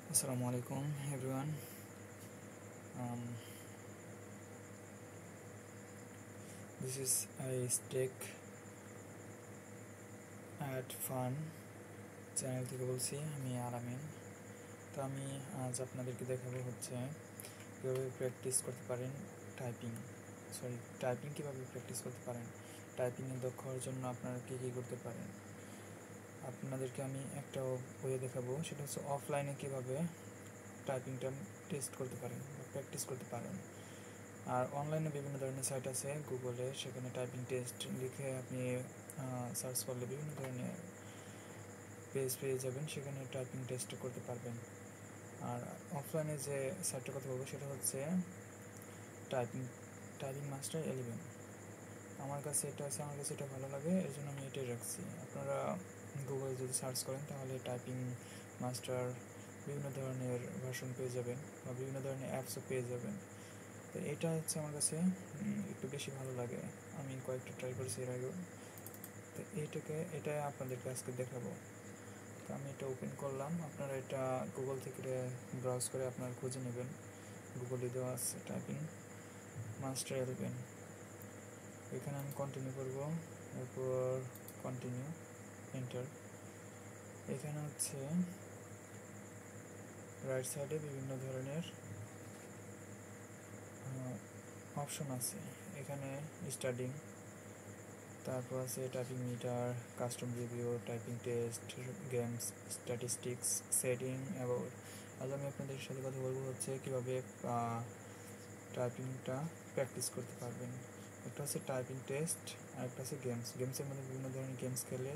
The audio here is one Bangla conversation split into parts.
Assalamualaikum everyone. Um, this is I Stick at Fun channel থেকে বলছি। আমি আরামিন। তো আমি আজ আপনাদেরকে দেখাবো হচ্ছে কীভাবে প্র্যাকটিস করতে পারেন টাইপিং কীভাবে প্র্যাকটিস করতে পারেন, টাইপিংয়ে দক্ষ হওয়ার জন্য আপনারা কী কী করতে পারেন। আপনাদেরকে আমি একটা ওয়ে দেখাবো, সেটা হচ্ছে অফলাইনে কীভাবে টাইপিংটা টেস্ট করতে পারেন বা প্র্যাকটিস করতে পারেন। আর অনলাইনে বিভিন্ন ধরনের সাইট আছে গুগলে, সেখানে টাইপিং টেস্ট লিখে আপনি সার্চ করলে বিভিন্ন ধরনের পেজ পেয়ে যাবেন, সেখানে টাইপিং টেস্ট করতে পারবেন। আর অফলাইনে যে সাইটটার কথা বলবো সেটা হচ্ছে টাইপিং মাস্টার 11। আমার কাছে এটা ভালো লাগে, এর জন্য আমি এটাই রাখছি। আপনারা গুগলে যদি সার্চ করেন তাহলে টাইপিং মাস্টার বিভিন্ন ধরনের ভার্সন পেয়ে যাবেন বা বিভিন্ন ধরনের অ্যাপসও পেয়ে যাবেন। তো এটা হচ্ছে আমার কাছে একটু বেশি ভালো লাগে, আমি কয়েকটা ট্রাই করেছি এর আগেও। তো এটা আপনাদেরকে আজকে দেখাবো। তো আমি এটা ওপেন করলাম, আপনারা এটা গুগল থেকে ব্রাউজ করে আপনারা খুঁজে নেবেন। গুগলে দেওয়া আছে টাইপিং মাস্টার 11। এখানে আমি কন্টিনিউ করব, এরপর কন্টিনিউ, এন্টার। এখানে হচ্ছে রাইট সাইডে বিভিন্ন ধরনের অপশন আছে। এখানে স্টাডিং, তারপর আছে typing meter, custom review, typing test, games, statistics, setting, about. আজ আমি আপনাদের সাথে কথা বলবো হচ্ছে কীভাবে টাইপিংটা প্র্যাকটিস করতে পারবেন। একটা হচ্ছে টাইপিং টেস্ট আর একটা হচ্ছে গেমসের মধ্যে বিভিন্ন ধরনের গেমস খেলে,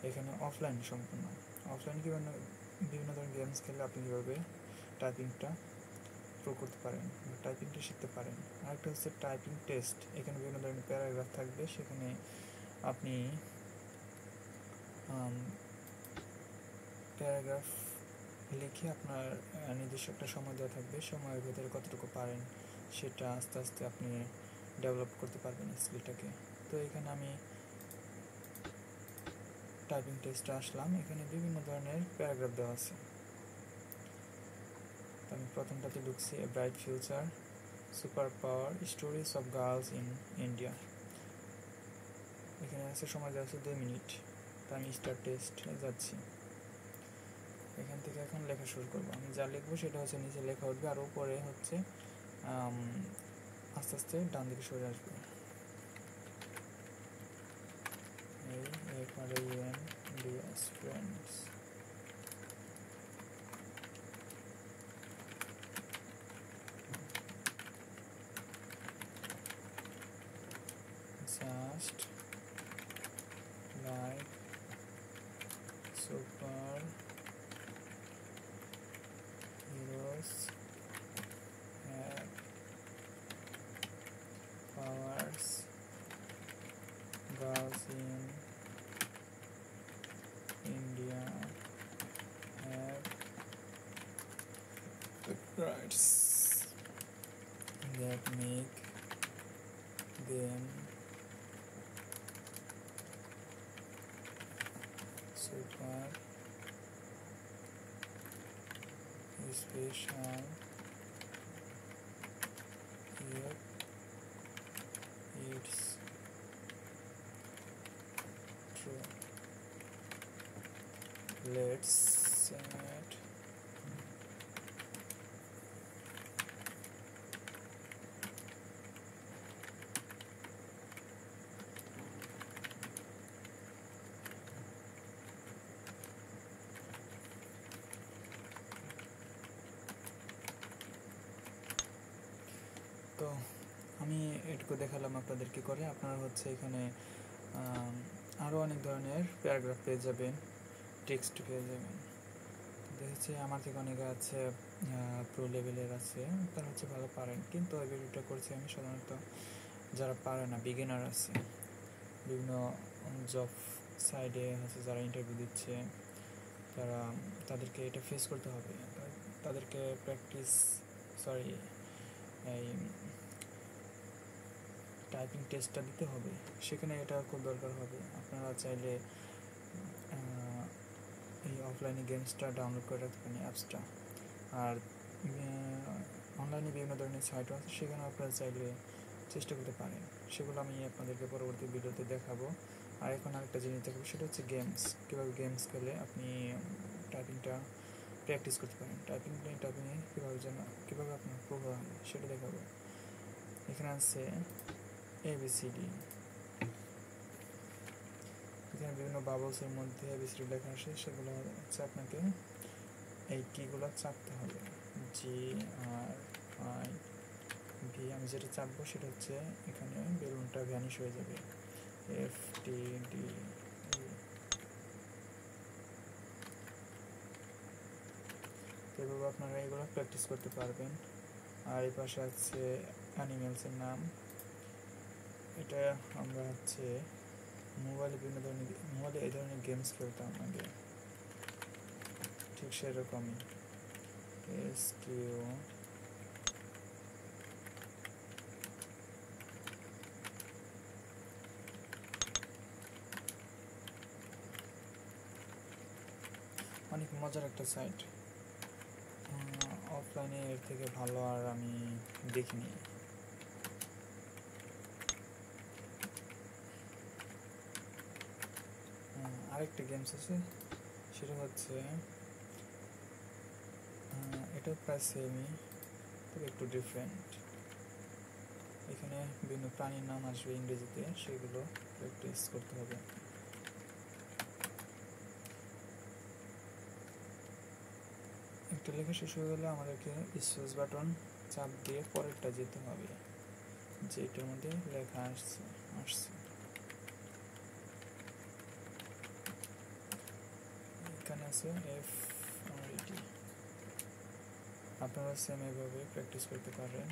এখানে অফলাইন সম্পূর্ণ অফলাইনে বিভিন্ন ধরনের গেমস খেলে আপনি কীভাবে টাইপিংটা প্রো করতে পারেন বা টাইপিংটা শিখতে পারেন। আরেকটা হচ্ছে টাইপিং টেস্ট, এখানে বিভিন্ন ধরনের প্যারাগ্রাফ থাকবে, সেখানে আপনি প্যারাগ্রাফ লিখে আপনার নির্দিষ্ট একটা সময় দেওয়া থাকবে, সময়ের ভেতরে কতটুকু পারেন সেটা আস্তে আস্তে আপনি ডেভেলপ করতে পারবেন স্কিলটাকে। তো এখানে আমি টাইপিং টেস্টে আসলাম, এখানে বিভিন্ন ধরনের প্যারাগ্রাফ দেওয়া আছে। তো আমি প্রথমটাতে ঢুকছি, a bright future, super power, stories of girls in India. এখানে আছে সময় দেওয়া আছে 2 মিনিট। তো আমি স্টার্ট টেস্টে যাচ্ছি। এখান থেকে এখন লেখা শুরু করবো। আমি যা লিখবো সেটা হচ্ছে নিচে লেখা উঠবে, আর উপরে হচ্ছে আস্তে আস্তে ডান দিকে সরে আসবে। Friends, just like super heroes have powers, girls in India have rights that make them super special, yet it's true. Let's set তো আমি এটুকু দেখালাম আপনাদেরকে করে। আপনারা হচ্ছে এখানে আরও অনেক ধরনের প্যারাগ্রাফ পেয়ে যাবেন, টেক্সট পেয়ে যাবেন। দেখেছি আমার থেকে অনেকে আছে প্রো লেভেলের আছে, তারা হচ্ছে ভালো পারেন, কিন্তু এই ভিডিওটা করছি আমি সাধারণত যারা পারে না, বিগিনার আছে, বিভিন্ন জব সাইডে হচ্ছে যারা ইন্টারভিউ দিচ্ছে, তাদেরকে এটা ফেস করতে হবে, তাদেরকে এই টাইপিং টেস্টটা দিতে হবে, সেখানে এটা খুব দরকার হবে। আপনারা চাইলে এই অফলাইনে গেমসটা ডাউনলোড করে রাখতে পারেন, অ্যাপসটা। আর অনলাইনে বিভিন্ন ধরনের সাইটও আছে, সেখানে আপনারা চাইলে চেষ্টা করতে পারেন। সেগুলো আমি আপনাদেরকে পরবর্তী ভিডিওতে দেখাবো। আর এখন আরেকটা জিনিস দেখাবো, সেটা হচ্ছে গেমস। কীভাবে গেমস খেলে আপনি টাইপিংটা প্র্যাকটিস করতে পারেন, টাইপিংয়ে কীভাবে আপনার প্রভাব হয় সেটা দেখাবো। এখানে আছে ABCD, এখানে বিভিন্ন বাবলসের মধ্যে ABCD লেখা আসে, সেগুলো হচ্ছে আপনাকে এই কিগুলো চাপতে হবে। GRIV, আমি যেটা চাপবো সেটা হচ্ছে এখানে বেলুনটা ভ্যানিশ হয়ে যাবে, FTD। এভাবে আপনারা এগুলো প্র্যাকটিস করতে পারবেন। আর এই পাশে আছে অ্যানিমেলসের নাম। এটা আমরা হচ্ছে মোবাইলে এই ধরনের গেমস খেলতাম আগে, ঠিক সেরকমই। SQ, অনেক মজার একটা সাইট, অফলাইনে এর থেকে ভালো আর আমি দেখিনি। আরেকটা গেমস আছে, সেটা হচ্ছে এটা প্রায় সেমই, তবে একটু ডিফারেন্ট। এখানে বিভিন্ন প্রাণীর নাম আসবে ইংরেজিতে, সেগুলো প্র্যাকটিস করতে হবে। একটা লেখা শেষ হয়ে গেলে আমাদেরকে স্পেস বাটন চাপ দিয়ে পরেরটা যেতে হবে, যেটার মধ্যে লেখা আসছে। এখানে আছে FRED। আপনারা সেম এভাবে প্র্যাকটিস করতে পারেন।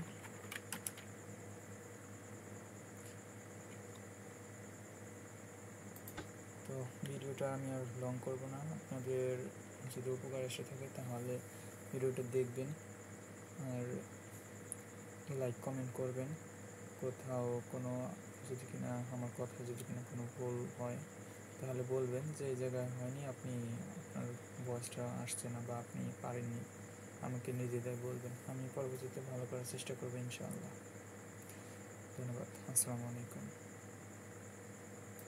তো ভিডিওটা আমি আর লং করব না, আপনাদের যদি উপকার এসে থাকে তাহলে ভিডিওটা দেখবেন আর লাইক কমেন্ট করবেন। কোথাও কোনো আমার কথা যদি কিনা কোনো ভুল হয় তাহলে বলবেন যে এই জায়গায় হয়নি, আপনার ভয়েসটা আসছে না বা আপনি পারেননি, আমাকে নিজেদের বলবেন, আমি পরবর্তীতে ভালো করার চেষ্টা করবো ইনশাআল্লাহ। ধন্যবাদ। আসসালামু আলাইকুম।